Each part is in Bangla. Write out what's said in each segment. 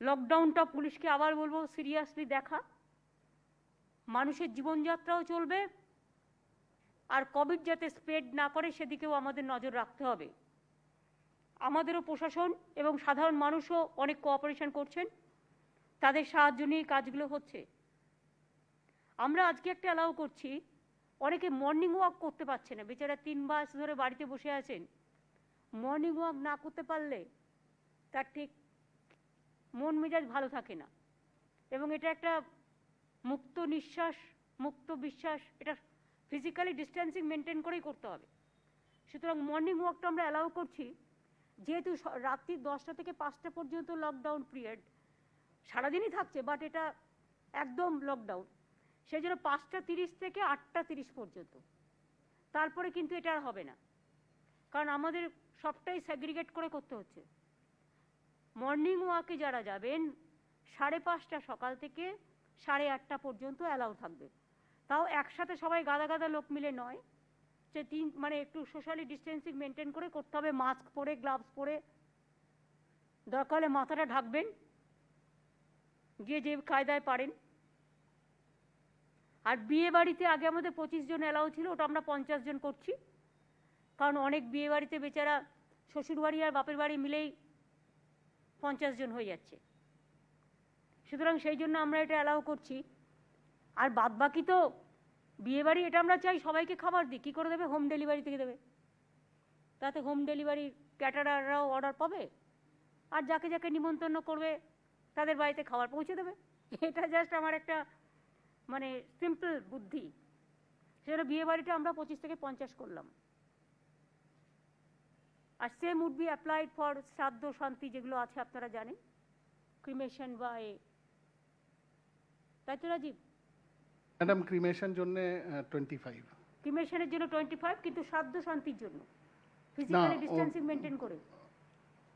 লকডাউনটা পুলিশকে আবার বলবো সিরিয়াসলি দেখা, মানুষের জীবনযাত্রাও চলবে, আর কোভিড যাতে স্প্রেড না করে সেদিকেও আমাদের নজর রাখতে হবে। আমাদেরও প্রশাসন এবং সাধারণ মানুষও অনেক কোঅপারেশন করছেন, তাদের সাহায্য নিয়ে কাজগুলো হচ্ছে। আমরা আজকে একটা অ্যালাউ করছি, অনেকে মর্নিং ওয়াক করতে পারছে না, বেচারা 3 মাস ধরে বাড়িতে বসে আছেন। মর্নিং ওয়াক না করতে পারলে তার ঠিক মন মেজাজ ভালো থাকে না, এবং এটা একটা মুক্ত নিঃশ্বাস, মুক্ত বিশ্বাস, এটা ফিজিক্যালি ডিস্টেন্সিং মেনটেন করেই করতে হবে। সুতরাং মর্নিং ওয়াকটা আমরা অ্যালাউ করছি, যেহেতু রাত্রি 10টা থেকে 5টা পর্যন্ত লকডাউন পিরিয়ড, সারাদিনই থাকছে, বাট এটা একদম লকডাউন, সেই জন্য 5টা 30 থেকে 8টা 30 পর্যন্ত। তারপরে কিন্তু এটা আর হবে না, কারণ আমাদের সবটাই সেগ্রিগেট করে করতে হচ্ছে। মর্নিং ওয়াকে যারা যাবেন 5:30 সকাল থেকে 8:30 পর্যন্ত অ্যালাউ থাকবে, তাও একসাথে সবাই গাদা গাদা লোক মিলে নয়, যে মানে একটু সোশ্যালি ডিস্টেন্সিং মেনটেন করে করতে হবে, মাস্ক পরে, গ্লাভস পরে, দরকার হলে মাথাটা ঢাকবেন, যে যে কায়দায় পারেন। আর বিয়ে বাড়িতে আগে আমাদের 25 জন অ্যালাউ ছিল, ওটা আমরা 50 জন করছি, কারণ অনেক বিয়ে বাড়িতে বেচারা শ্বশুর বাড়ি আর বাপের বাড়ি মিলেই 50 জন হয়ে যাচ্ছে, সুতরাং সেই জন্য আমরা এটা অ্যালাউ করছি। আর বাদ বাকি তো বিয়ে বাড়ি, এটা আমরা চাই সবাইকে খাবার দিই, কী করে দেবে? হোম ডেলিভারি থেকে দেবে, তাতে হোম ডেলিভারি ক্যাটারাররাও অর্ডার পাবে, আর যাকে যাকে নিমন্ত্রণ করবে তাদের বাড়িতে খাবার পৌঁছে দেবে। এটা জাস্ট আমার একটা মানে সিম্পল বুদ্ধি, সেটা বিয়ে বাড়িটা আমরা 25 থেকে 50 করলাম। আর same would be applied for শ্রাদ্ধ শান্তি যেগুলো আছে আপনারা জানেন, ক্রিমেশন বা তাই তো রাজীব? ম্যাডাম ক্রিমেশন জন্য 25, ক্রিমেশনের জন্য 25, কিন্তু শ্রাদ্ধ শান্তির জন্য ফিজিক্যালি ডিস্টেন্সিং মেনটেন করে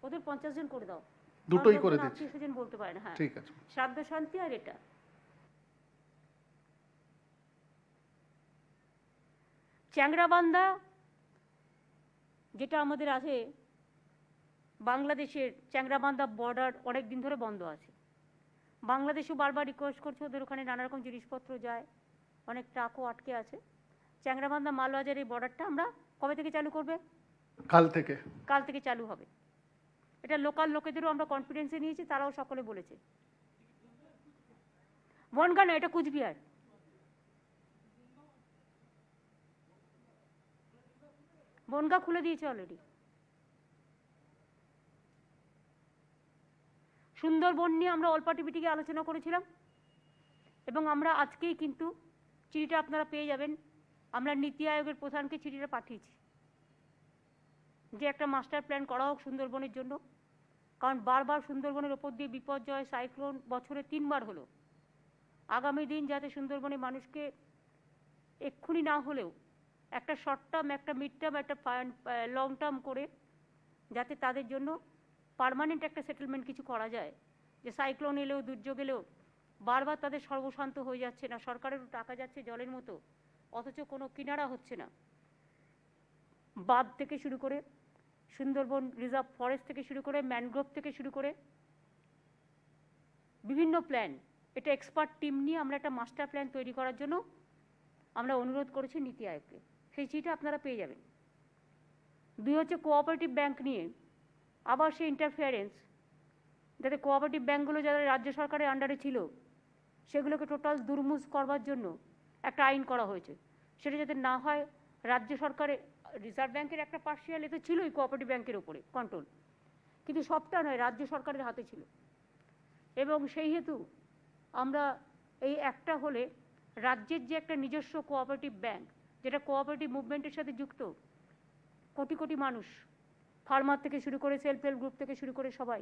ওদের 50 জন করে দাও, দুটোই করে দিচ্ছি, 80 জন বলতে পারেন। হ্যাঁ ঠিক আছে, শ্রাদ্ধ শান্তি আর এটা। চ্যাংরাবান্ধা যেটা আমাদের আছে, বাংলাদেশের চ্যাংরাবান্ধা বর্ডার অনেক দিন ধরে বন্ধ আছে, বাংলাদেশও বারবার রিকোয়েস্ট করছে, ওদের ওখানে নানা রকম জিনিসপত্র যায়, অনেক ট্রাকও আটকে আছে। চ্যাংরাবান্ধা মালবাজার এই বর্ডারটা আমরা কবে থেকে চালু করবে? কাল থেকে চালু হবে। এটা লোকাল লোকেদেরও আমরা কনফিডেন্সে নিয়েছি, তারাও সকলে বলেছে। বনগাঁ না, এটা কুচবিহার। বনগাঁ খুলে দিয়েছে অলরেডি। সুন্দরবন নিয়ে আমরা অল পার্টি মিটিংয়ে আলোচনা করেছিলাম, এবং আমরা আজকেই কিন্তু চিঠিটা আপনারা পেয়ে যাবেন, আমরা নীতি আয়োগের প্রধানকে চিঠিটা পাঠিয়েছি যে একটা মাস্টার প্ল্যান করা হোক সুন্দরবনের জন্য, কারণ বারবার সুন্দরবনের ওপর দিয়ে বিপর্যয়, সাইক্লোন বছরে 3 বার হলো। আগামী দিন যাতে সুন্দরবনের মানুষকে এক্ষুনি না হলেও একটা শর্ট টার্ম, একটা মিড টার্ম, একটা লং টার্ম করে যাতে তাদের জন্য পার্মানেন্ট একটা সেটেলমেন্ট কিছু করা যায়, যে সাইক্লোন এলেও, দুর্যোগ এলেও বারবার তাদের সর্বশান্ত হয়ে যাচ্ছে না, সরকারেরও টাকা যাচ্ছে জলের মতো, অথচ কোনো কিনারা হচ্ছে না। বাঁধ থেকে শুরু করে, সুন্দরবন রিজার্ভ ফরেস্ট থেকে শুরু করে, ম্যানগ্রোভ থেকে শুরু করে বিভিন্ন প্ল্যান, এটা এক্সপার্ট টিম নিয়ে আমরা একটা মাস্টার প্ল্যান তৈরি করার জন্য আমরা অনুরোধ করেছি নীতি আয়োগকে, সেই চিঠিটা আপনারা পেয়ে যাবেন। 2 হচ্ছে কোঅপারেটিভ ব্যাংক নিয়ে আবার সেই ইন্টারফিয়ারেন্স, যাতে কোঅপারেটিভ ব্যাঙ্কগুলো যারা রাজ্য সরকারের আন্ডারে ছিল সেগুলোকে টোটাল দুর্মুজ করবার জন্য একটা আইন করা হয়েছে, সেটা যাতে না হয়। রাজ্য সরকারের রিজার্ভ ব্যাংকের একটা পার্সিয়াল এতে ছিলই কোঅপারেটিভ ব্যাংকের উপরে কন্ট্রোল, কিন্তু সবটা নয়, রাজ্য সরকারের হাতে ছিল, এবং সেই হেতু আমরা এই একটা হলে রাজ্যের যে একটা নিজস্ব কোঅপারেটিভ ব্যাংক, যেটা কোঅপারেটিভ মুভমেন্টের সাথে যুক্ত কোটি কোটি মানুষ, ফার্মার থেকে শুরু করে সেলফ হেল্প গ্রুপ থেকে শুরু করে সবাই,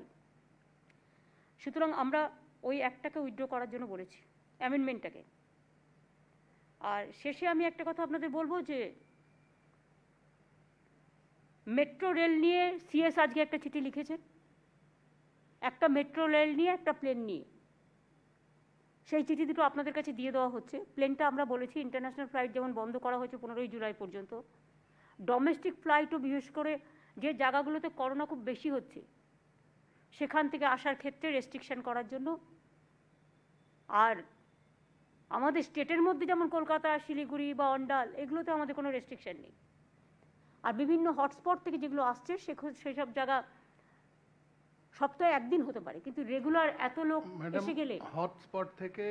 সুতরাং আমরা ওই একটাকে উইথড্র করার জন্য বলেছি, অ্যামেন্ডমেন্টটাকে। আর শেষে আমি একটা কথা আপনাদের বলবো, যে মেট্রো রেল নিয়ে সিএস আজকে একটা চিঠি লিখেছে, একটা মেট্রো রেল নিয়ে, একটা প্লেন নিয়ে। সেই চিঠি দুটো আপনাদের কাছে দিয়ে দেওয়া হচ্ছে। প্লেনটা আমরা বলেছি ইন্টারন্যাশনাল ফ্লাইট যেমন বন্ধ করা হয়েছে 15ই জুলাই পর্যন্ত, ডোমেস্টিক ফ্লাইটও বিশেষ করে যে জায়গাগুলোতে করোনা খুব বেশি হচ্ছে সেখান থেকে আসার ক্ষেত্রে রেস্ট্রিকশন করার জন্য। আর আমাদের স্টেটের মধ্যে যেমন কলকাতা, শিলিগুড়ি বা অন্ডাল, এগুলোতে আমাদের কোনো রেস্ট্রিকশন নেই। আর বিভিন্ন হটস্পট থেকে যেগুলো আসছে সেসব জায়গা সপ্তাহে একদিন হতে পারে, কিন্তু রেগুলার এত লোক এসে গেলে হটস্পট থেকে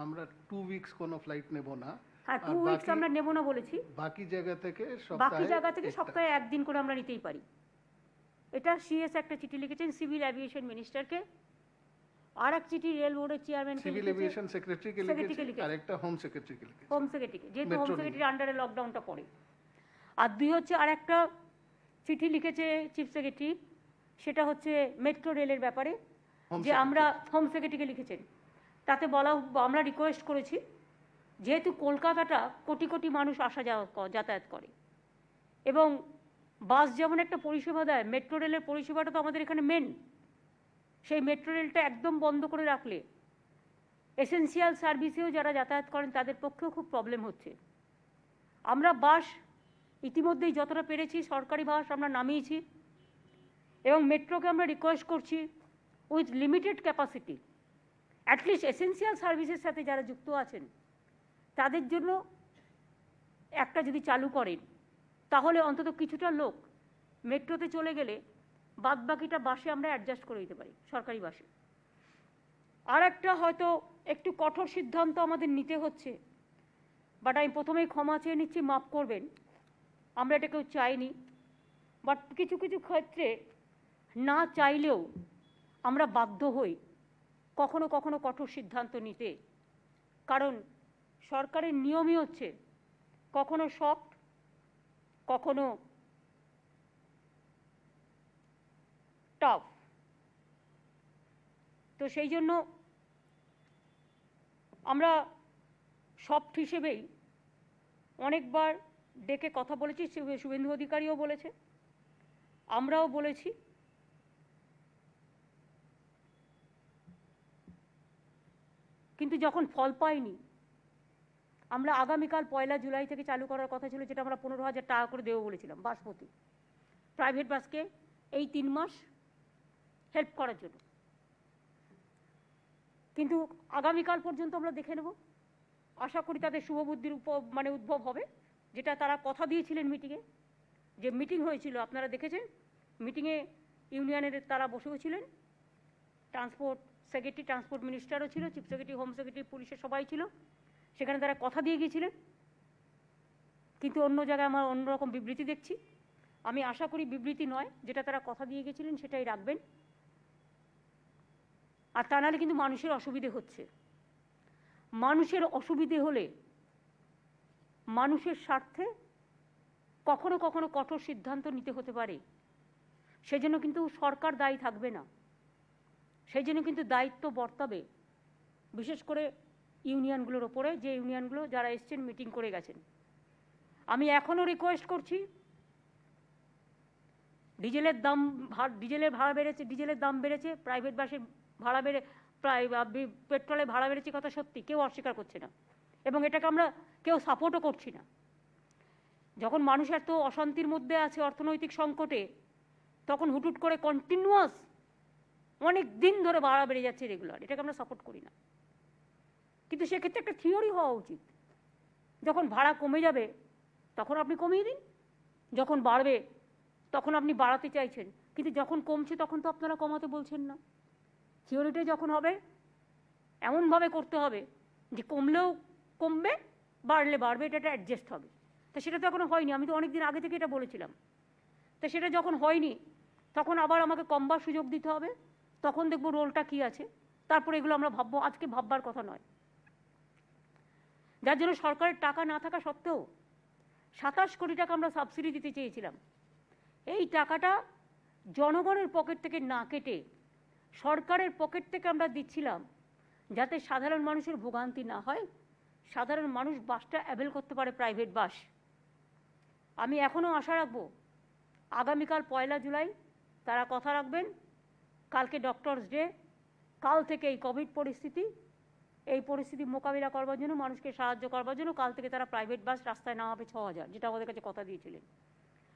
আমরা 2 উইকস কোনো ফ্লাইট নেব না। হ্যাঁ, 2 উইকস আমরা নেব না বলেছি। বাকি জায়গা থেকে সপ্তাহে একদিন করে আমরা নিতেই পারি। এটা সিএস একটা চিঠি লিখেছেন সিভিল এভিয়েশন মিনিস্টারকে, আর এক চিঠি রেল বোর্ডের চেয়ারম্যান, সিভিল এভিয়েশন সেক্রেটারিকে লিখেছে, আর একটা হোম সেক্রেটারিকে লিখেছে। হোম সেক্রেটারিকে, যেহেতু হোম সেক্রেটারির আন্ডারে লকডাউনটা পড়ে। আর দুই হচ্ছে আর একটা চিঠি লিখেছে চিফ সেক্রেটারি, সেটা হচ্ছে মেট্রো রেলের ব্যাপারে, যে আমরা হোম সেক্রেটারিকে লিখেছেন। তাতে বলা, আমরা রিকোয়েস্ট করেছি, যেহেতু কলকাতাটা কোটি কোটি মানুষ আসা যাওয়া যাতায়াত করে এবং বাস যেমন একটা পরিষেবা দেয়, মেট্রো রেলের পরিষেবাটা তো আমাদের এখানে মেন। সেই মেট্রো রেলটা একদম বন্ধ করে রাখলে এসেন্সিয়াল সার্ভিসেও যারা যাতায়াত করেন তাদের পক্ষেও খুব প্রবলেম হচ্ছে। আমরা বাস ইতিমধ্যেই যতটা পেরেছি সরকারি বাস আমরা নামিয়েছি, এবং মেট্রোকে আমরা রিকোয়েস্ট করছি with limited capacity, at least essential সার্ভিসের সাথে যারা যুক্ত আছেন তাদের জন্য একটা যদি চালু করেন, তাহলে অন্তত কিছুটা লোক মেট্রোতে চলে গেলে বাদবাকিটা বাসে আমরা অ্যাডজাস্ট করে দিতে পারি, সরকারি বাসে। আর একটা হয়তো একটু কঠোর সিদ্ধান্ত আমাদের নিতে হচ্ছে, বাট আমি প্রথমেই ক্ষমা চেয়ে নিচ্ছি, মাফ করবেন, আমরা এটা কেউ চাইনি। বাট কিছু কিছু ক্ষেত্রে না চাইলেও আমরা বাধ্য হই কখনো কখনো কঠোর সিদ্ধান্ত নিতে, কারণ সরকারের নিয়মই হচ্ছে কখনো সফট, কখনো টাফ। তো সেই জন্য আমরা সফট হিসেবেই অনেকবার ডেকে কথা বলেছি, শুভেন্দু অধিকারীও বলেছে, আমরাও বলেছি। কিন্তু যখন ফল পাইনি, আমরা আগামীকাল 1 জুলাই থেকে চালু করার কথা ছিল, যেটা আমরা 15,000 টাকা করে দেবো বলেছিলাম বাসপতি প্রাইভেট বাসকে এই 3 মাস হেল্প করার জন্য। কিন্তু আগামীকাল পর্যন্ত আমরা দেখে নেব, আশা করি তাদের শুভবুদ্ধির উদ্ভব হবে, যেটা তারা কথা দিয়েছিলেন মিটিংয়ে। যে মিটিং হয়েছিল আপনারা দেখেছেন, মিটিংয়ে ইউনিয়নের তারা বসেও ছিলেন, ট্রান্সপোর্ট সেক্রেটারি, ট্রান্সপোর্ট মিনিস্টারও ছিল, চিফ সেক্রেটারি, হোম সেক্রেটারি, পুলিশের সবাই ছিল, সেখানে তারা কথা দিয়ে গিয়েছিলেন। কিন্তু অন্য জায়গায় আমার অন্যরকম বিবৃতি দেখছি। আমি আশা করি বিবৃতি নয়, যেটা তারা কথা দিয়ে গেছিলেন সেটাই রাখবেন। আর তা নাহলে কিন্তু মানুষের অসুবিধে হচ্ছে। মানুষের অসুবিধে হলে মানুষের স্বার্থে কখনো কখনো কঠোর সিদ্ধান্ত নিতে হতে পারে, সেজন্য কিন্তু সরকার দায়ী থাকবে না, সেই জন্য কিন্তু দায়িত্ব বর্তাবে বিশেষ করে ইউনিয়নগুলোর ওপরে, যে ইউনিয়নগুলো যারা এসছেন মিটিং করে গেছেন। আমি এখনও রিকোয়েস্ট করছি, ডিজেলের ভাড়া বেড়েছে, ডিজেলের দাম বেড়েছে, প্রাইভেট বাসের ভাড়া বেড়ে, পেট্রোলের ভাড়া বেড়েছে, কথা সত্যি, কেউ অস্বীকার করছে না, এবং এটাকে আমরা কেউ সাপোর্টও করছি না। যখন মানুষ এত অশান্তির মধ্যে আছে, অর্থনৈতিক সংকটে, তখন হুটহুট করে কন্টিনিউয়াস অনেক দিন ধরে ভাড়া বেড়ে যাচ্ছে রেগুলার, এটাকে আমরা সাপোর্ট করি না। কিন্তু সেক্ষেত্রে একটা থিওরি হওয়া উচিত, যখন ভাড়া কমে যাবে তখন আপনি কমিয়ে দিন, যখন বাড়বে তখন আপনি বাড়াতে চাইছেন, কিন্তু যখন কমছে তখন তো আপনারা কমাতে বলছেন না। থিওরিটা যখন হবে এমনভাবে করতে হবে যে কমলেও কমবে, বাড়লে বাড়বে, এটা অ্যাডজাস্ট হবে। তা সেটা তো এখনো হয়নি, আমি তো অনেক দিন আগে থেকে এটা বলেছিলাম। তা সেটা যখন হয়নি তখন আবার আমাকে কমবার সুযোগ দিতে হবে, তখন দেখবো রোলটা কী আছে, তারপরে এগুলো আমরা ভাববো, আজকে ভাববার কথা নয়। যার জন্য সরকারের টাকা না থাকা সত্ত্বেও 27 কোটি টাকা আমরা সাবসিডি দিতে চেয়েছিলাম। এই টাকাটা জনগণের পকেট থেকে না কেটে সরকারের পকেট থেকে আমরা দিচ্ছিলাম, যাতে সাধারণ মানুষের ভোগান্তি না হয়, সাধারণ মানুষ বাসটা অ্যাভেল করতে পারে, প্রাইভেট বাস। আমি এখনও আশা রাখবো আগামীকাল 1 জুলাই তারা কথা রাখবেন। কালকে ডক্টরস ডে, কাল থেকে এই কোভিড পরিস্থিতি মোকাবিলা করবার জন্য, মানুষকে সাহায্য করবার জন্য কাল থেকে তারা প্রাইভেট বাস রাস্তায় নামাবে 6000, যেটা আমাদের কাছে কথা দিয়েছিলেন।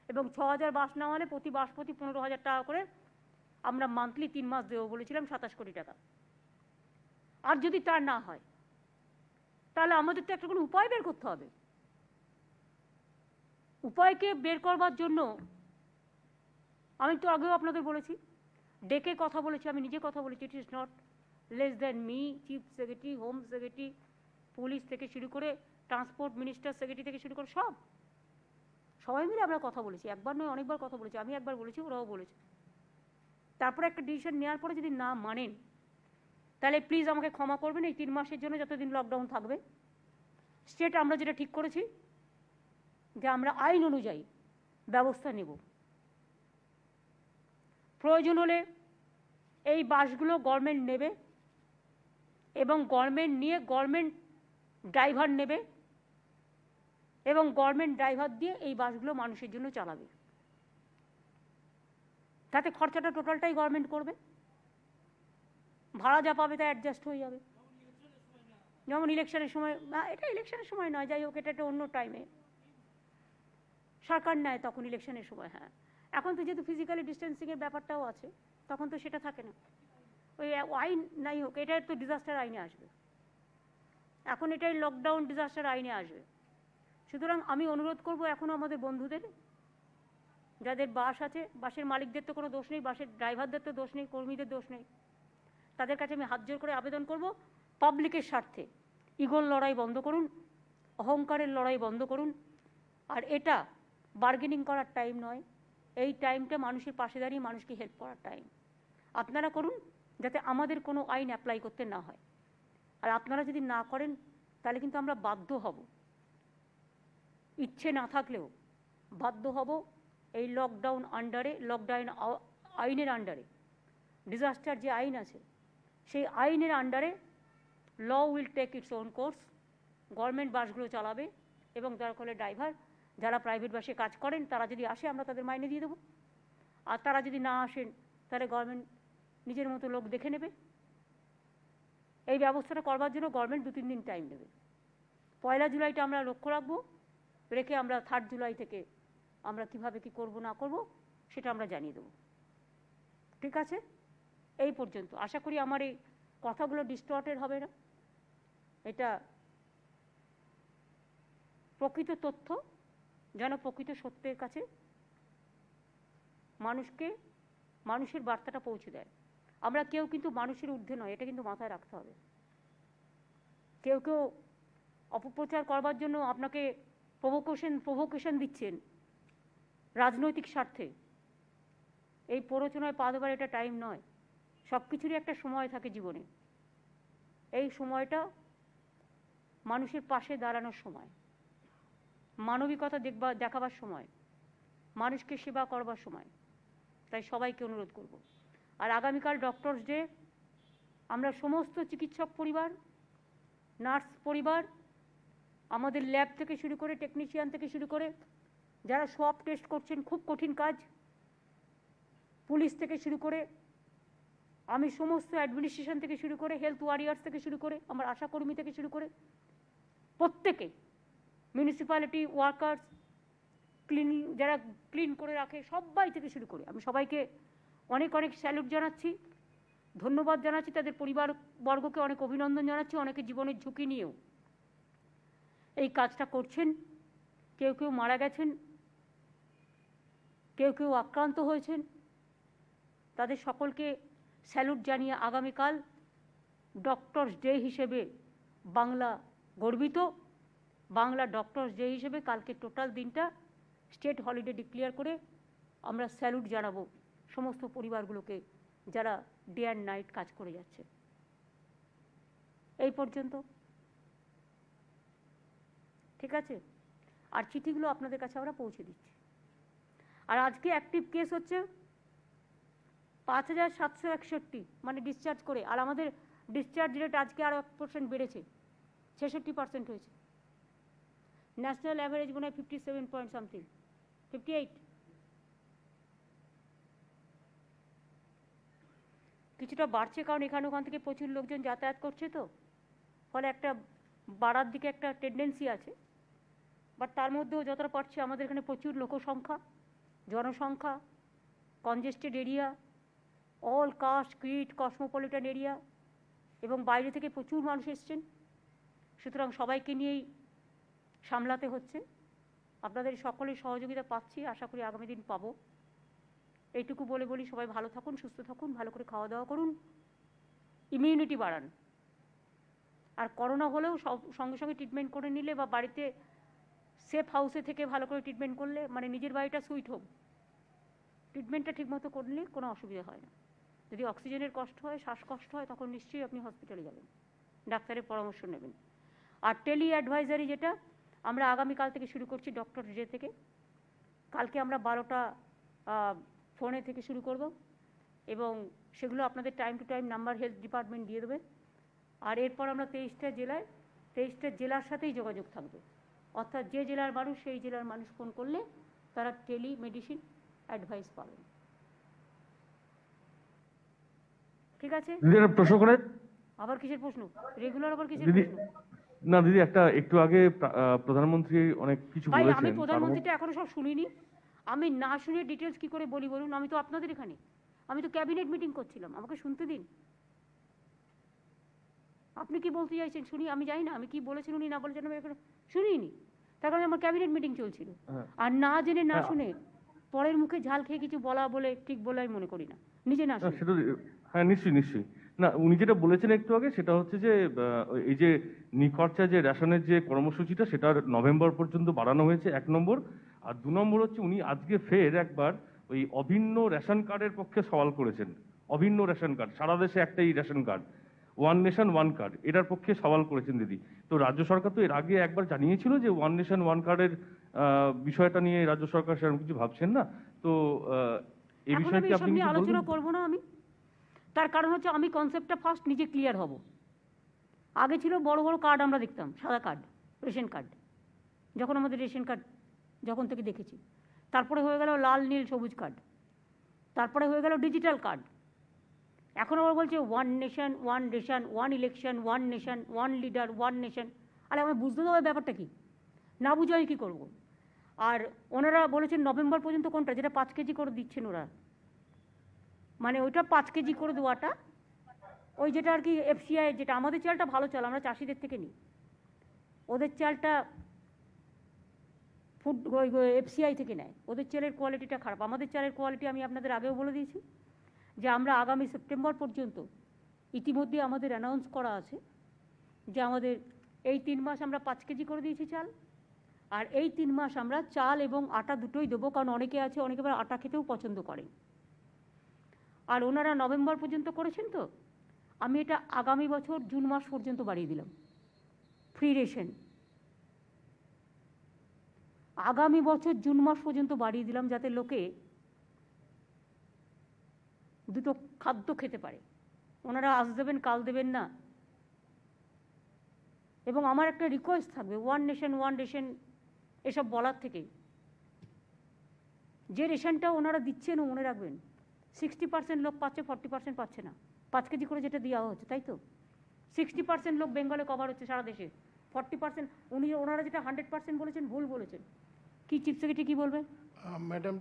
এবং 6000 বাস নামালে প্রতি বাসপতি 15,000 টাকা করে আমরা মান্থলি 3 মাস দেবো বলেছিলাম 27 কোটি টাকা। আর যদি তা না হয় তাহলে আমাদের তো একটা কোনো উপায় বের করতে হবে। উপায়কে বের করবার জন্য আমি তো আগেও আপনাদের বলেছি, ডেকে কথা বলেছি, আমি নিজে কথা বলেছি। It is not less than me, chief secretary, home secretary, police থেকে শুরু করে ট্রান্সপোর্ট মিনিস্টার সেক্রেটারি থেকে শুরু করে সবাই মিলে আমরা কথা বলেছি। একবার নয়, অনেকবার কথা বলেছি। আমি একবার বলেছি, ওরাও বলেছে। তারপরে একটা ডিসিশন নেওয়ার পরে যদি না মানেন তাহলে প্লিজ আমাকে ক্ষমা করবেন। এই 3 মাসের জন্য যতদিন লকডাউন থাকবে, স্টেট আমরা যেটা ঠিক করেছি যে আমরা আইন অনুযায়ী ব্যবস্থা নেব। প্রয়োজন হলে এই বাসগুলো গভর্নমেন্ট নেবে এবং গভর্নমেন্ট নিয়ে গভর্নমেন্ট ড্রাইভার নেবে এবং গভর্নমেন্ট ড্রাইভার দিয়ে এই বাসগুলো মানুষের জন্য চালাবে। তাতে খরচাটা টোটালটাই গভর্নমেন্ট করবে, ভাড়া যা পাবে তা অ্যাডজাস্ট হয়ে যাবে। যেমন ইলেকশনের সময়, এটা ইলেকশনের সময় নয়, যাই হোক, এটা একটা অন্য টাইমে সরকার নেয় তখন ইলেকশনের সময়। হ্যাঁ, এখন তো যেহেতু ফিজিক্যালি ডিস্টেন্সিংয়ের ব্যাপারটাও আছে, তখন তো সেটা থাকে না। ওই আইন নাই হোক, এটা তো ডিজাস্টার আইনে আসবে। এখন এটাই লকডাউন ডিজাস্টার আইনে আসবে। সুতরাং আমি অনুরোধ করব এখনও আমাদের বন্ধুদের, যাদের বাস আছে, বাসের মালিকদের তো কোনো দোষ নেই, বাসের ড্রাইভারদের তো দোষ নেই, কর্মীদের দোষ নেই, তাদের কাছে আমি হাত জোর করে আবেদন করব, পাবলিকের স্বার্থে ইগোর লড়াই বন্ধ করুন, অহংকারের লড়াই বন্ধ করুন। আর এটা বার্গেনিং করার টাইম নয়, এই টাইমটা মানুষের পাশে দাঁড়িয়ে মানুষকে হেল্প করার টাইম। আপনারা করুন যাতে আমাদের কোনো আইন অ্যাপ্লাই করতে না হয়। আর আপনারা যদি না করেন তাহলে কিন্তু আমরা বাধ্য হব, ইচ্ছে না থাকলেও বাধ্য হব এই লকডাউন আইনের আন্ডারে, ডিজাস্টার যে আইন আছে সেই আইনের আন্ডারে law will take its own course. Government বাসগুলো চালাবে এবং দরকার হলে ড্রাইভার যারা প্রাইভেট বাসে কাজ করেন তারা যদি আসে আমরা তাদের মাইনে দিয়ে দেবো। আর তারা যদি না আসেন তাহলে গভর্নমেন্ট নিজের মতো লোক দেখে নেবে। এই ব্যবস্থাটা করবার জন্য গভর্নমেন্ট 2-3 দিন টাইম নেবে। 1 জুলাইটা আমরা লক্ষ্য রাখবো, রেখে আমরা 3 জুলাই থেকে আমরা কিভাবে কি করব না করব সেটা আমরা জানিয়ে দেবো। ঠিক আছে, এই পর্যন্ত। আশা করি আমার এই কথাগুলো ডিস্টর্টেড হবে না। এটা প্রকৃত তথ্য যেন প্রকৃত সত্যের কাছে মানুষের বার্তাটা পৌঁছে দেয়। আমরা কেউ কিন্তু মানুষের ঊর্ধ্বে নয়, এটা কিন্তু মাথায় রাখতে হবে। কেউ অপপ্রচার করবার জন্য আপনাকে প্রভোকেশন দিচ্ছেন রাজনৈতিক স্বার্থে, এই প্ররোচনায় পা দেবার এটা টাইম নয়। সব কিছুরই একটা সময় থাকে জীবনে। এই সময়টা মানুষের পাশে দাঁড়ানোর সময়, মানবিকতা দেখাবার সময়, মানুষকে সেবা করবার সময়। তাই সবাইকে অনুরোধ করব। আর আগামীকাল ডক্টরস ডে, আমরা সমস্ত চিকিৎসক পরিবার, নার্স পরিবার, আমাদের ল্যাব থেকে শুরু করে টেকনিশিয়ান থেকে শুরু করে যারা সোয়াব টেস্ট করছেন, খুব কঠিন কাজ, পুলিশ থেকে শুরু করে আমি সমস্ত অ্যাডমিনিস্ট্রেশন থেকে শুরু করে হেলথ ওয়ারিয়ার্স থেকে শুরু করে আমার আশাকর্মী থেকে শুরু করে প্রত্যেকে, মিউনিসিপ্যালিটি ওয়ার্কার্স, যারা ক্লিন করে রাখে, সবাই থেকে শুরু করে আমি সবাইকে অনেক অনেক স্যালুট জানাচ্ছি, ধন্যবাদ জানাচ্ছি। তাদের পরিবারবর্গকে অনেক অভিনন্দন জানাচ্ছি। অনেকে জীবনের ঝুঁকি নিয়েও এই কাজটা করছেন। কেউ মারা গেছেন, কেউ আক্রান্ত হয়েছেন। তাদের সকলকে স্যালুট জানিয়ে আগামীকাল ডক্টরস ডে হিসেবে বাংলা গর্বিত। বাংলা ডক্টরস ডে হিসেবে কালকে টোটাল দিনটা স্টেট হলিডে ডিক্লেয়ার করে আমরা স্যালুট জানাবো সমস্ত পরিবারগুলোকে যারা ডে অ্যান্ড নাইট কাজ করে যাচ্ছে। এই পর্যন্ত, ঠিক আছে? আর চিঠিগুলো আপনাদের কাছে আমরা পৌঁছে দিচ্ছি। আর আজকে অ্যাক্টিভ কেস হচ্ছে 5761, মানে ডিসচার্জ করে। আর আমাদের ডিসচার্জ রেট আজকে আরও 1% বেড়েছে, 66% হয়েছে। ন্যাশনাল অ্যাভারেজ মনে হয় 57 পয়েন্ট সামথিং, 58। কিছুটা বাড়ছে কারণ ওখান থেকে প্রচুর লোকজন যাতায়াত করছে, তো ফলে একটা বাড়ার দিকে একটা টেন্ডেন্সি আছে। বাট তার মধ্যেও যতটা পারছি আমাদের এখানে প্রচুর জনসংখ্যা, congested area, all caste creed cosmopolitan area, এবং বাইরে থেকে প্রচুর মানুষ এসছেন, সুতরাং সবাইকে নিয়েই সামলাতে হচ্ছে। আপনাদের সকলের সহযোগিতা পাচ্ছি, আশা করি আগামী দিন পাবো। এইটুকু বলে বলি, সবাই ভালো থাকুন, সুস্থ থাকুন, ভালো করে খাওয়া দাওয়া করুন, ইমিউনিটি বাড়ান। আর করোনা হলেও সঙ্গে সঙ্গে ট্রিটমেন্ট করে নিলে বা বাড়িতে সেফ হাউসে থেকে ভালো করে ট্রিটমেন্ট করলে, মানে নিজের বাড়িটা সুইট হোম, ট্রিটমেন্টটা ঠিকমতো করলে কোনো অসুবিধা হয় না। যদি অক্সিজেনের কষ্ট হয়, শ্বাসকষ্ট হয়, তখন নিশ্চয়ই আপনি হসপিটালে যাবেন, ডাক্তারের পরামর্শ নেবেন। আর টেলি অ্যাডভাইজারি যেটা আমরা আগামীকাল থেকে শুরু করছি ডক্টর রে থেকে, কালকে আমরা 12টা ফোনে থেকে শুরু করব, এবং সেগুলো আপনাদের time to time number health department দিয়ে দেবে। আর এরপর আমরা 23টা জেলার সাথেই যোগাযোগ থাকবে, অর্থাৎ যে জেলার মানুষ সেই জেলার মানুষ ফোন করলে তারা টেলি মেডিসিন অ্যাডভাইস পাবেন। ঠিক আছে? দিদি একটা প্রশ্ন করে। আবার কিসের প্রশ্ন? রেগুলার আবার কিসের দিদি প্রশ্ন? না দিদি, একটা একটু আগে প্রধানমন্ত্রী অনেক কিছু ভাই বলেছেন। আমি প্রধানমন্ত্রীটা এখনো সব শুনিনি, আমি না শুনে ডিটেলস কি করে বলি বলুন? আমি তো আপনাদের এখানে, আমি তো ক্যাবিনেট মিটিং করছিলাম, আমাকে শুনতে দিন। আপনি কি বলতে চাইছেন শুনি, আমি জানি না আমি কি বলেছেন উনি না বলেছেন, আমি এখনো শুনিনি, তার কারণে আমার ক্যাবিনেট মিটিং চলছিল। আর না জেনে না শুনে পরের মুখে ঝাল খেয়ে কিছু বলা বলে ঠিক বলে আমি মনে করি না, নিজে না শুনে। সেটা হ্যাঁ, নিশ্চয়ই নিশ্চয়ই। না, উনি যেটা বলেছেন একটু আগে সেটা হচ্ছে যে এই যে নিখরচা যে রেশনের যে কর্মসূচিটা, সেটা নভেম্বর পর্যন্ত বাড়ানো হয়েছে, 1 নম্বর। আর 2 নম্বর হচ্ছে উনি আজকে ফের একবার ওই অভিন্ন রেশন কার্ডের পক্ষে সওয়াল করেছেন। অভিন্ন রেশন কার্ড, সারা দেশে একটাই ration card, one nation one card, এটার পক্ষে সওয়াল করেছেন দিদি। তো রাজ্য সরকার তো এর আগে একবার জানিয়েছিল যে ওয়ান নেশন ওয়ান কার্ডের বিষয়টা নিয়ে রাজ্য সরকার সেরকম কিছু ভাবছেন না। তো এই এখন বিষয়ে আমি কি এসব আপনি নিয়ে কিছু আলোচনা বলবেন? করব না। আমি তার কারণ হচ্ছে আমি কনসেপ্টটা ফার্স্ট নিজে ক্লিয়ার হব। আগে ছিল বড় বড় কার্ড আমরা দেখতাম, সাদা কার্ড, রেশন কার্ড, যখন আমাদের রেশন কার্ড যখন থেকে দেখেছি, তারপরে হয়ে গেল লাল নীল সবুজ কার্ড, তারপরে হয়ে গেল ডিজিটাল কার্ড, এখন আবার বলছে one nation one ration, one election, one nation, one leader, one nation. আরে আমি বুঝতে দেবো ব্যাপারটা কি, না বুঝে আমি কী করবো? আর ওনারা বলেছেন নভেম্বর পর্যন্ত কোনটা, যেটা 5 কেজি করে দিচ্ছেন ওরা, মানে ওইটা 5 কেজি করে দেওয়াটা, ওই যেটা আর কি এফসিআই, যেটা আমাদের চালটা ভালো চাল, আমরা চাষিদের থেকে নিই, ওদের চালটা ফুড এফসিআই থেকে নেয়, ওদের চালের কোয়ালিটিটা খারাপ। আমাদের চালের কোয়ালিটি আমি আপনাদের আগেও বলে দিয়েছি যে আমরা আগামী সেপ্টেম্বর পর্যন্ত ইতিমধ্যে আমাদের অ্যানাউন্স করা আছে যে আমাদের এই 3 মাস আমরা 5 কেজি করে দিয়েছি চাল, আর এই 3 মাস আমরা চাল এবং আটা দুটোই দেবো, কারণ অনেকে আছে অনেকে আবার আটা খেতেও পছন্দ করেন। আর ওনারা নভেম্বর পর্যন্ত করেছেন, তো আমি এটা আগামী বছর জুন মাস পর্যন্ত বাড়িয়ে দিলাম ফ্রি রেশন, আগামী বছর জুন মাস পর্যন্ত বাড়িয়ে দিলাম, যাতে লোকে দুটো খাদ্য খেতে পারে। ওনারা আজ দেবেন কাল দেবেন না। এবং আমার একটা রিকোয়েস্ট থাকবে, ওয়ান নেশন ওয়ান রেশন এসব বলার থেকে যে রেশনটা ওনারা দিচ্ছেন, মনে রাখবেন 60% লোক পাচ্ছে, 40% পাচ্ছে না। 5 কেজি করে যেটা দেওয়া হচ্ছে, তাই তো 60% লোক বেঙ্গলে কভার হচ্ছে সারা দেশে, 40% ওনারা যেটা 100% বলেছেন ভুল বলেছেন। কি চিফ সেক্রেটারি কি বলবেন? ম্যাডাম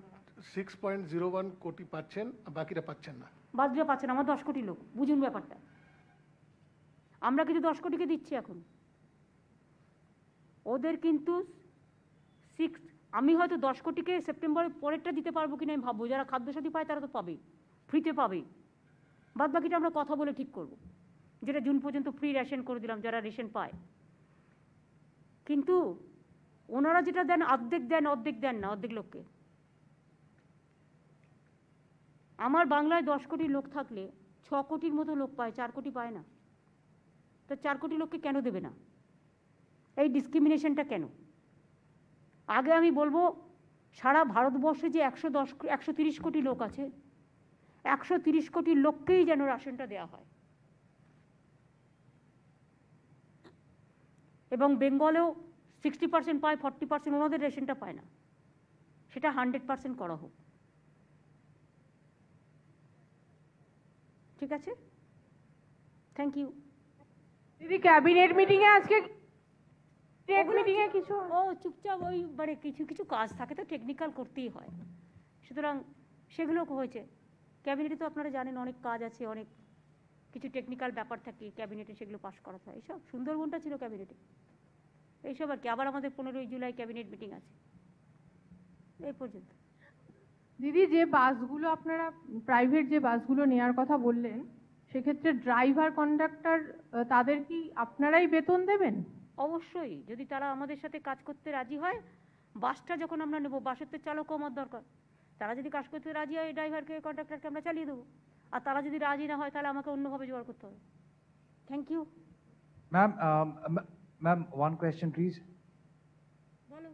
6.01 কোটি পাচ্ছেন, বাকিরা পাচ্ছেন না। বাকিরা পাচ্ছেন, আমার 10 কোটি লোক, বুঝুন ব্যাপারটা। আমরা কিন্তু 10 কোটিকে দিচ্ছি এখন, ওদের কিন্তু আমি হয়তো 10 কোটিকে সেপ্টেম্বরের পরেরটা দিতে পারবো কিনা আমি ভাববো, যারা খাদ্যসাথী পায় তারা তো পাবে, ফ্রিতে পাবে, বাদ বাকিটা আমরা কথা বলে ঠিক করব। যেটা জুন পর্যন্ত ফ্রি রেশন করে দিলাম যারা রেশন পায়। কিন্তু ওনারা যেটা দেন অর্ধেক দেন, অর্ধেক দেন না, অর্ধেক লোককে। আমার বাংলায় 10 কোটি লোক থাকলে 6 কোটির মতো লোক পায়, 4 কোটি পায় না। তো 4 কোটি লোককে কেন দেবে না? এই ডিসক্রিমিনেশনটা কেন? আগে আমি বলবো, সারা ভারতবর্ষে যে 130 কোটি লোক আছে, 130 কোটি লোককেই যেন রাশনটা দেওয়া হয়। এবং বেঙ্গলেও 60% পায়, 40% ওনাদের রেশনটা পায় না, সেটা 100% করা হোক। ঠিক আছে, থ্যাংক ইউ। দিদি ক্যাবিনেট মিটিং এ আজকে কিছু চুপচাপ ওই মানে কিছু কিছু কাজ থাকে তো টেকনিক্যাল করতেই হয়, সুতরাং সেগুলো হয়েছে। ক্যাবিনেটে তো আপনারা জানেন অনেক কাজ আছে, অনেক কিছু টেকনিক্যাল ব্যাপার থাকে ক্যাবিনেটে, সেগুলো পাস করাতে হয়। এইসব সুন্দরবনটা ছিল ক্যাবিনেটে, এইসব আর কি। আবার আমাদের 15ই জুলাই ক্যাবিনেট মিটিং আছে, এই পর্যন্ত। দিদি, যে বাসগুলো আপনারা প্রাইভেট যে বাসগুলো নেওয়ার কথা বললেন, সেক্ষেত্রে ড্রাইভার কন্ডাক্টর তাদের কি আপনারাই বেতন দেবেন? অবশ্যই, যদি তারা আমাদের সাথে কাজ করতে রাজি হয়। বাসটা যখন আমরা নেবো, বাসের তো চালকও আমার দরকার। তারা যদি কাজ করতে রাজি হয়, ড্রাইভারকে কন্ডাক্টরকে আমরা চালিয়ে দেবো। আর তারা যদি রাজি না হয়, তাহলে আমাকে অন্যভাবে জোগাড় করতে হবে। Thank you. Ma'am, one question, please. বলো।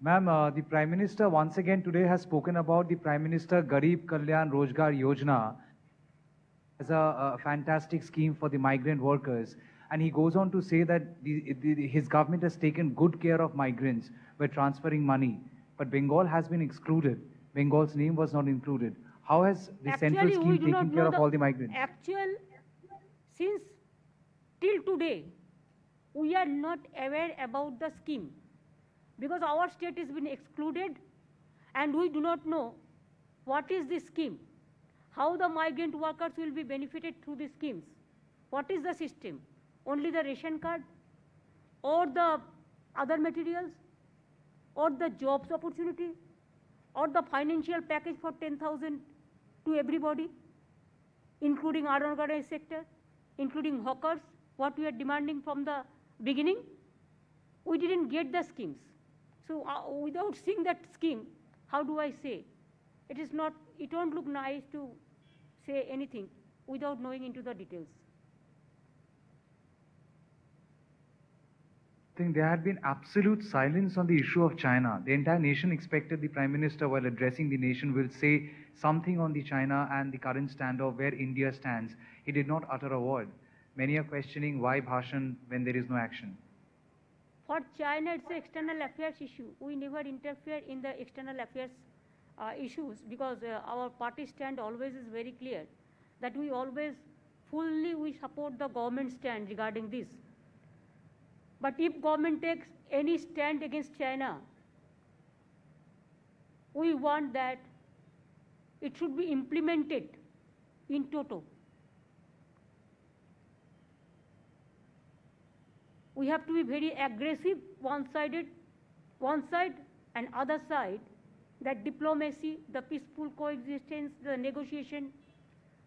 Ma'am, the Prime Minister once again today has spoken about the Prime Minister Garib Kalyan Rozgar Yojana as a fantastic scheme for the migrant workers. And he goes on to say that his government has taken good care of migrants by transferring money. But Bengal has been excluded. Bengal's name was not included. How has the central Actually, we scheme do not taken care know of all the migrants? Since till today, we are not aware about the scheme because our state has been excluded and we do not know what is this scheme, how the migrant workers will be benefited through the schemes, what is the system, only the ration card or the other materials or the jobs opportunity or the financial package for 10,000 to everybody, including unorganized sector, including hawkers, what we are demanding from the beginning. We didn't get the schemes. So without seeing that scheme, how do I say? It won't look nice to say anything without knowing into the details. I think there had been absolute silence on the issue of China. The entire nation expected the Prime Minister, while addressing the nation, will say something on the China and the current standoff where India stands. He did not utter a word. Many are questioning why Bhashan when there is no action. For China, it's an external affairs issue. We never interfere in the external affairs issues because our party stand always is very clear that we always we support the government stand regarding this. But if government takes any stand against China, we want that it should be implemented in toto. We have to be very aggressive, one side and other side, that diplomacy, the peaceful coexistence, the negotiation,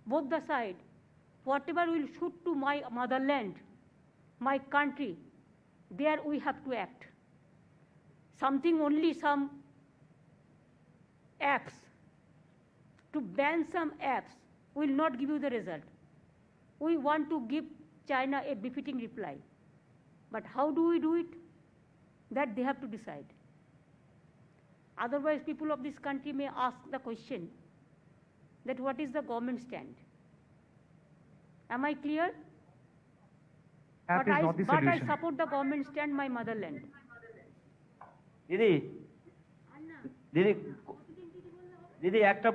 both the side, whatever will suit to my motherland, my country, there we have to act. Only some apps, to ban some apps will not give you the result. We want to give China a befitting reply. But how do we do it? That they have to decide. Otherwise, people of this country may ask the question that what is the government stand? Am I clear? App is not the But I solution. support the government stand, my motherland. দিদি দিদি দিদি একটা